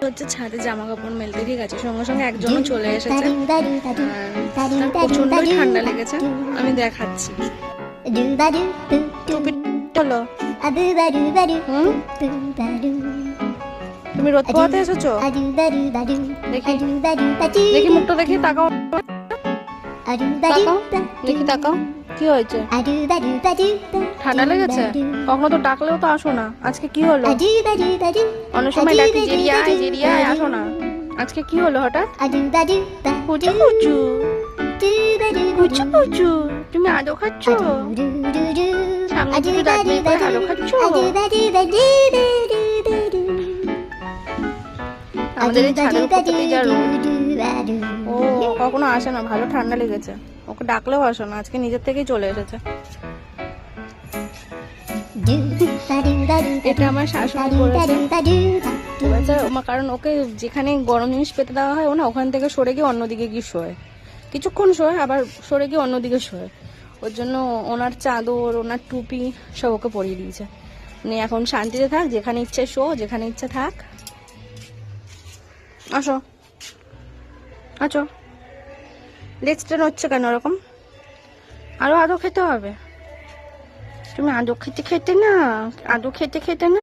হচ্ছে ছাদে জামা কাপড় মেলতে, ঠিক আছে, সঙ্গে সঙ্গে একজনও চলে এসেছে। তার প্রচন্ডই ঠান্ডা লেগেছে, আমি দেখাচ্ছি। চলো, তুমি রোদ পোহাতে এসেছো? দেখি দেখি মুখটা দেখি, তাকাও তাকাও দেখি, তাকাও। কি হয়েছে? ঠান্ডা লেগেছে? কখনো তো ডাকলেও তো আসো না, আজকে কি হলো? অনেক সময় ডাকি জেরিয়ায় জেরিয়ায়, আসো না, আজকে কি হলো হঠাৎ? কুচু কুচু কুচু কুচু, তুমি আদো খাচ্ছ? সামনে দুটো দাঁত বের করে আদো খাচ্ছ? আমাদের এই ছাদের উপর থেকে যা রোদ। ও কখনো আসে না, ভালো ঠান্ডা লেগেছে, ওকে ডাকলেও আসে না, আজকে নিজের থেকেই চলে এসেছে। এটা আমার শাশুড়ি করেছে, কারণ ওকে যেখানে গরম জিনিস পেতে দেওয়া হয় ও না ওখান থেকে সরে গিয়ে অন্যদিকে গিয়ে শোয়, কিছুক্ষণ শোয় আবার সরে গিয়ে অন্যদিকে শোয়। ওর জন্য ওনার চাদর ওনার টুপি সব ওকে পরিয়ে দিয়েছে, মানে এখন শান্তিতে থাক, যেখানে ইচ্ছে শো, যেখানে ইচ্ছে থাক। আসো আছো, লেজটা নড়ছে কেন ওরকম? আরো আদো খেতে হবে, তুমি আদো খেতে খেতে না, আদো খেতে খেতে না